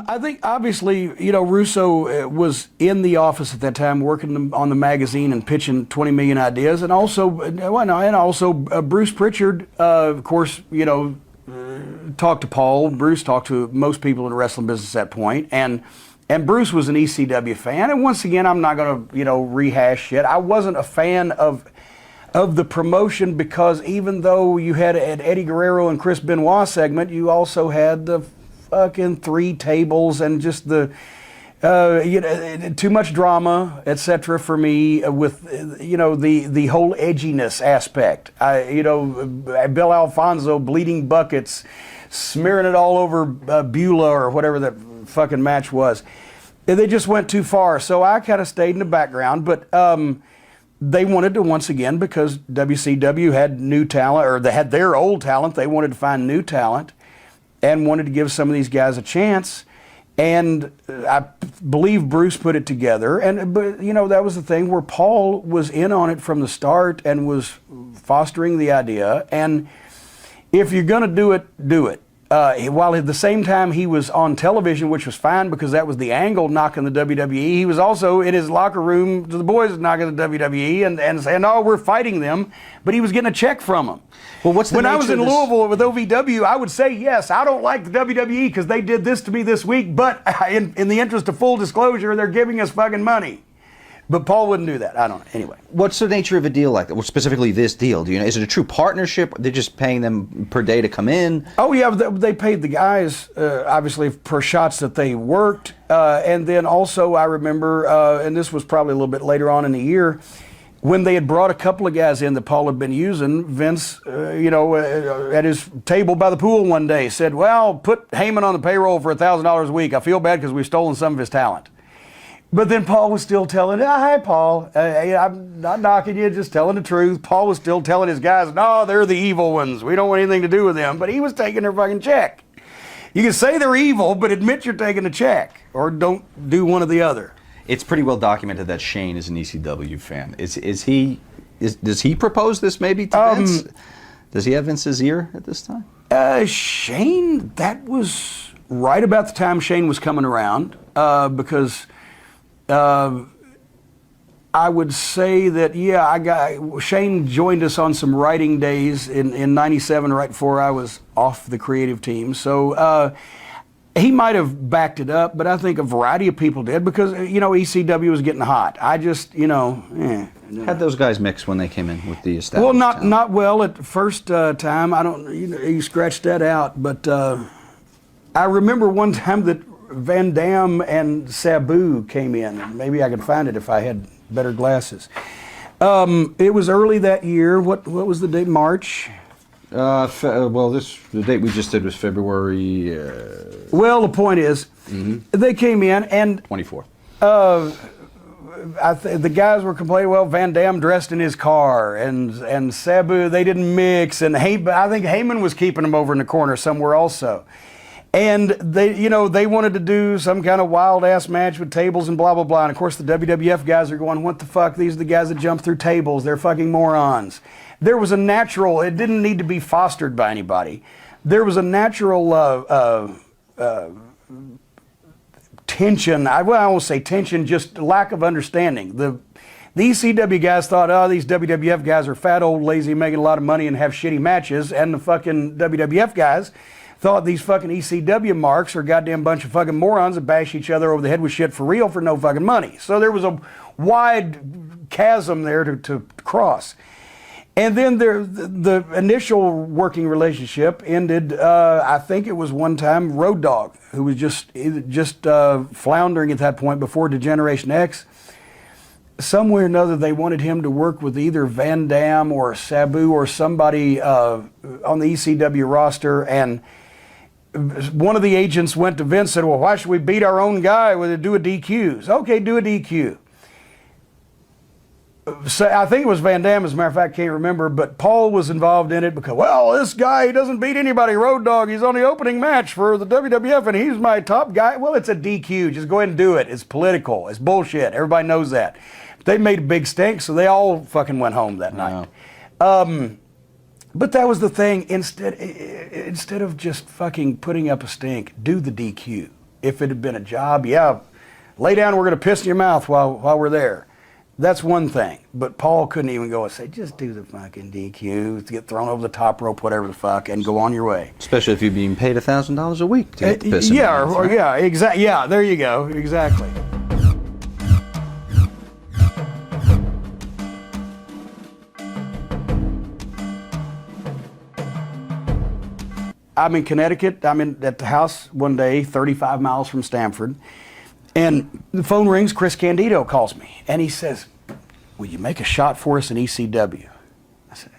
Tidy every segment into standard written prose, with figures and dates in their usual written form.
I think obviously, Russo was in the office at that time working on the magazine and pitching 20 million ideas. And also, Bruce Pritchard, of course, talked to Paul. Bruce talked to most people in the wrestling business at that point. And Bruce was an ECW fan. And once again, I'm not going to, rehash shit. I wasn't a fan of the promotion because even though you had an Eddie Guerrero and Chris Benoit segment, you also had the fucking three tables and just the too much drama, etc. for me with the whole edginess aspect. Bill Alfonso bleeding buckets, smearing it all over Beulah or whatever that fucking match was. They just went too far, so I kind of stayed in the background. But they wanted to, once again, because WCW had new talent, or they had their old talent, they wanted to find new talent and wanted to give some of these guys a chance. And I believe Bruce put it together. But that was the thing where Paul was in on it from the start and was fostering the idea. And if you're going to do it, do it. While at the same time he was on television, which was fine because that was the angle knocking the WWE, he was also in his locker room to the boys knocking the WWE and saying, "Oh, we're fighting them," but he was getting a check from them. Well, what's the when I was in of this? Louisville with OVW, I would say, yes, I don't like the WWE because they did this to me this week, but in the interest of full disclosure, they're giving us fucking money. But Paul wouldn't do that. I don't know. Anyway. What's the nature of a deal like that? Well, specifically this deal. Do you know? Is it a true partnership? They're just paying them per day to come in? Oh, yeah. They paid the guys, obviously, per shots that they worked. And then also, I remember, and this was probably a little bit later on in the year, when they had brought a couple of guys in that Paul had been using, Vince, at his table by the pool one day said, "Well, put Heyman on the payroll for $1,000 a week. I feel bad because we've stolen some of his talent." But then Paul was still telling, "Hi, Paul. I'm not knocking you, just telling the truth." Paul was still telling his guys, "No, they're the evil ones. We don't want anything to do with them." But he was taking their fucking check. You can say they're evil, but admit you're taking a check, or don't do one or the other. It's pretty well documented that Shane is an ECW fan. Does he propose this maybe to Vince? Does he have Vince's ear at this time? Shane, that was right about the time Shane was coming around, because I would say that, Shane joined us on some writing days in 97, right before I was off the creative team. So he might have backed it up, but I think a variety of people did because, ECW was getting hot. I just, How'd those guys mix when they came in with the established Well, not well at the first time. I don't, you scratched that out, but I remember one time that Van Dam and Sabu came in. Maybe I could find it if I had better glasses. It was early that year. What was the date? March? The date we just did was February. Well, the point is, they came in and 24. The guys were complaining. Well, Van Dam dressed in his car, and Sabu, they didn't mix, and I think Heyman was keeping him over in the corner somewhere also. And they wanted to do some kind of wild ass match with tables and blah blah blah. And of course the WWF guys are going, "What the fuck? These are the guys that jump through tables. They're fucking morons." There was a natural. It didn't need to be fostered by anybody. There was a natural tension. I won't say tension, just lack of understanding. The ECW guys thought, "Oh, these WWF guys are fat, old, lazy, making a lot of money and have shitty matches," and the fucking WWF guys thought these fucking ECW marks are a goddamn bunch of fucking morons that bash each other over the head with shit for real for no fucking money. So there was a wide chasm there to cross. And then the initial working relationship ended, I think it was one time, Road Dogg, who was just floundering at that point before Degeneration X. Some way or another, they wanted him to work with either Van Dam or Sabu or somebody on the ECW roster, and one of the agents went to Vince and said, "Well, why should we beat our own guy with do a DQ?" Okay, do a DQ. So I think it was Van Dam, as a matter of fact, I can't remember, but Paul was involved in it because, well, this guy, he doesn't beat anybody, Road Dogg. He's on the opening match for the WWF, and he's my top guy. Well, it's a DQ. Just go ahead and do it. It's political. It's bullshit. Everybody knows that. They made a big stink, so they all fucking went home that night. But that was the thing. Instead of just fucking putting up a stink, do the DQ. if it had been a job, yeah, lay down, we're going to piss in your mouth while we're there. That's one thing. But Paul couldn't even go and say, just do the fucking DQ, get thrown over the top rope, whatever the fuck, and go on your way. Especially if you're being paid $1,000 a week to get the piss in your mouth, right? Yeah, exactly. Yeah, there you go. Exactly. I'm in Connecticut. I'm at the house one day, 35 miles from Stamford, and the phone rings. Chris Candido calls me, and he says, will you make a shot for us in ECW? I said,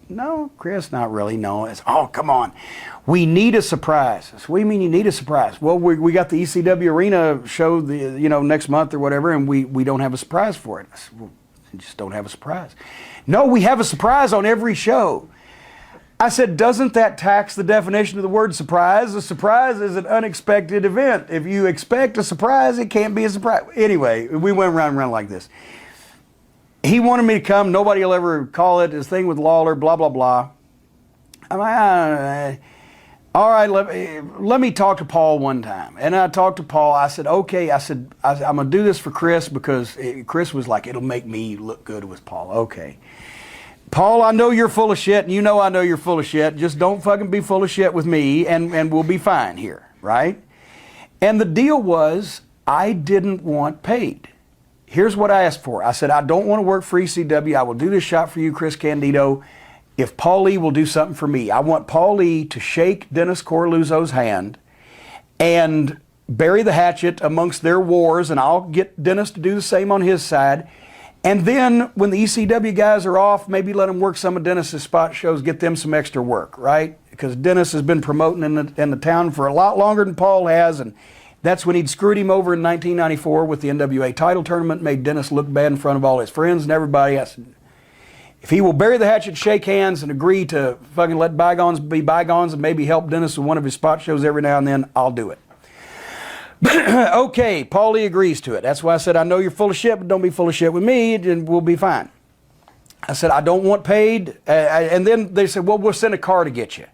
no, Chris, not really, no. It's, oh, come on. We need a surprise. I said, what do you mean you need a surprise? Well, we got the ECW Arena show next month or whatever, and we don't have a surprise for it. I said, well, you just don't have a surprise. No, we have a surprise on every show. I said, doesn't that tax the definition of the word surprise? A surprise is an unexpected event. If you expect a surprise, it can't be a surprise. Anyway, we went round and round like this. He wanted me to come. Nobody will ever call it. His thing with Lawler, blah, blah, blah. I'm like, all right, let me talk to Paul one time. And I talked to Paul. I said, okay. I said, I'm going to do this for Chris because Chris was like, it'll make me look good with Paul. Okay. Paul, I know you're full of shit, and you know I know you're full of shit. Just don't fucking be full of shit with me, and we'll be fine here, right? And the deal was, I didn't want paid. Here's what I asked for. I said, I don't want to work for ECW. I will do this shot for you, Chris Candido, if Paul Lee will do something for me. I want Paul Lee to shake Dennis Corluzzo's hand and bury the hatchet amongst their wars, and I'll get Dennis to do the same on his side. And then when the ECW guys are off, maybe let them work some of Dennis's spot shows, get them some extra work, right? Because Dennis has been promoting in the town for a lot longer than Paul has, and that's when he'd screwed him over in 1994 with the NWA title tournament, made Dennis look bad in front of all his friends and everybody. I said, if he will bury the hatchet, shake hands, and agree to fucking let bygones be bygones and maybe help Dennis with one of his spot shows every now and then, I'll do it. Okay, Paulie agrees to it. That's why I said, I know you're full of shit, but don't be full of shit with me, and we'll be fine. I said, I don't want paid. And then they said, well, we'll send a car to get you.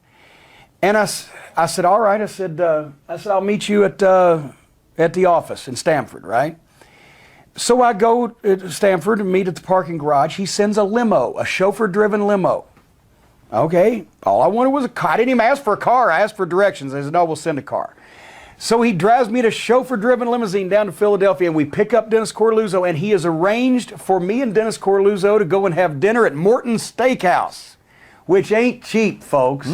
And I said, all right. I said, I'll meet you at the office in Stamford, right? So I go to Stamford and meet at the parking garage. He sends a limo, a chauffeur-driven limo. Okay, all I wanted was a car. I didn't even ask for a car. I asked for directions. They said, no, we'll send a car. So he drives me in a chauffeur-driven limousine down to Philadelphia, and we pick up Dennis Corluzzo, and he has arranged for me and Dennis Corluzzo to go and have dinner at Morton's Steakhouse, which ain't cheap, folks.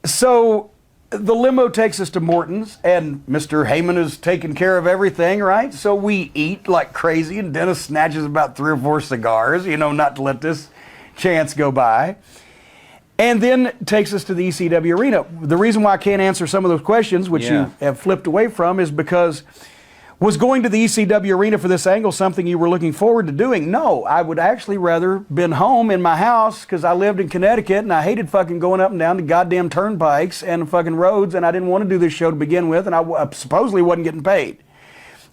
So the limo takes us to Morton's, and Mr. Heyman is taking care of everything, right? So we eat like crazy, and Dennis snatches about 3 or 4 cigars, not to let this chance go by. And then takes us to the ECW Arena. The reason why I can't answer some of those questions, which you have flipped away from, is because was going to the ECW Arena for this angle something you were looking forward to doing? No, I would actually rather been home in my house because I lived in Connecticut and I hated fucking going up and down the goddamn turnpikes and fucking roads, and I didn't want to do this show to begin with, and I supposedly wasn't getting paid.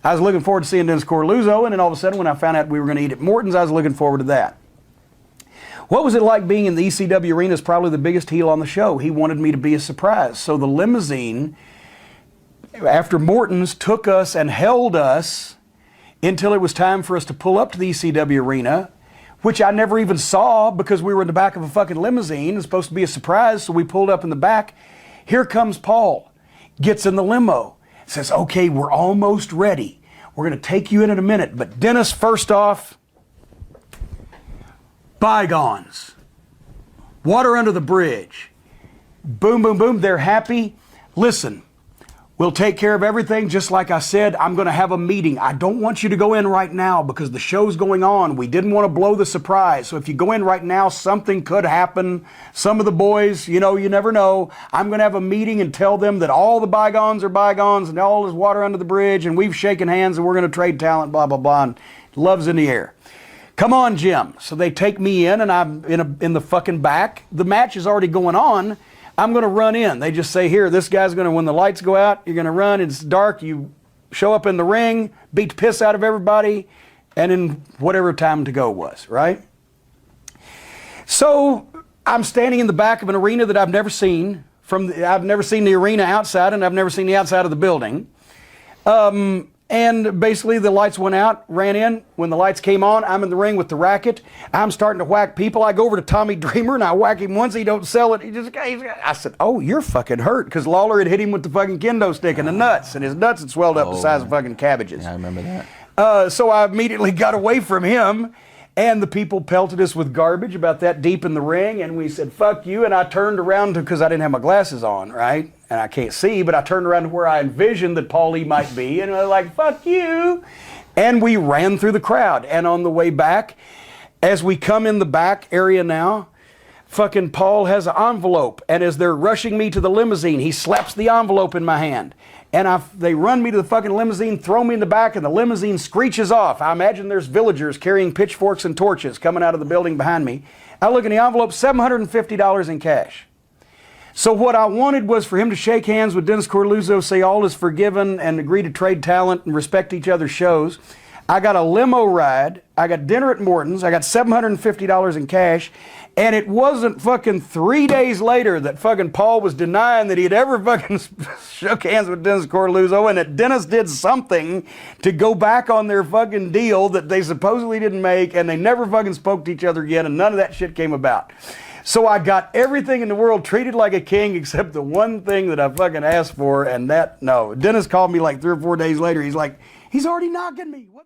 I was looking forward to seeing Dennis Corluzzo, and then all of a sudden when I found out we were going to eat at Morton's, I was looking forward to that. What was it like being in the ECW Arena is probably the biggest heel on the show. He wanted me to be a surprise. So the limousine, after Morton's, took us and held us until it was time for us to pull up to the ECW Arena, which I never even saw because we were in the back of a fucking limousine. It's supposed to be a surprise, so we pulled up in the back. Here comes Paul, gets in the limo, says, okay, we're almost ready. We're going to take you in a minute. But Dennis, first off, bygones. Water under the bridge. Boom, boom, boom. They're happy. Listen, we'll take care of everything. Just like I said, I'm going to have a meeting. I don't want you to go in right now because the show's going on. We didn't want to blow the surprise. So if you go in right now, something could happen. Some of the boys, you never know. I'm going to have a meeting and tell them that all the bygones are bygones and all is water under the bridge and we've shaken hands and we're going to trade talent, blah, blah, blah. And love's in the air. Come on, Jim. So they take me in, and I'm in the fucking back. The match is already going on. I'm going to run in. They just say, here, this guy's going to, when the lights go out, you're going to run. It's dark. You show up in the ring, beat the piss out of everybody, and in whatever time to go was, right? So I'm standing in the back of an arena that I've never seen. I've never seen the arena outside, and I've never seen the outside of the building. And basically the lights went out, ran in. When the lights came on, I'm in the ring with the racket. I'm starting to whack people. I go over to Tommy Dreamer and I whack him once. He don't sell it. I said, oh, you're fucking hurt. Because Lawler had hit him with the fucking kendo stick in the nuts. And his nuts had swelled up the size of fucking cabbages. Yeah, I remember that. So I immediately got away from him. And the people pelted us with garbage about that deep in the ring. And we said, fuck you. And I turned around because I didn't have my glasses on, right? And I can't see, but I turned around to where I envisioned that Paulie might be. And I was like, fuck you. And we ran through the crowd. And on the way back, as we come in the back area now, fucking Paul has an envelope. And as they're rushing me to the limousine, he slaps the envelope in my hand. And they run me to the fucking limousine, throw me in the back, and the limousine screeches off. I imagine there's villagers carrying pitchforks and torches coming out of the building behind me. I look in the envelope, $750 in cash. So what I wanted was for him to shake hands with Dennis Corluzzo, say all is forgiven, and agree to trade talent and respect each other's shows. I got a limo ride. I got dinner at Morton's. I got $750 in cash. And it wasn't fucking 3 days later that fucking Paul was denying that he had ever fucking shook hands with Dennis Corluzzo, and that Dennis did something to go back on their fucking deal that they supposedly didn't make, and they never fucking spoke to each other again, and none of that shit came about. So I got everything in the world treated like a king except the one thing that I fucking asked for, and that, no. Dennis called me like 3 or 4 days later. He's like, he's already knocking me. What?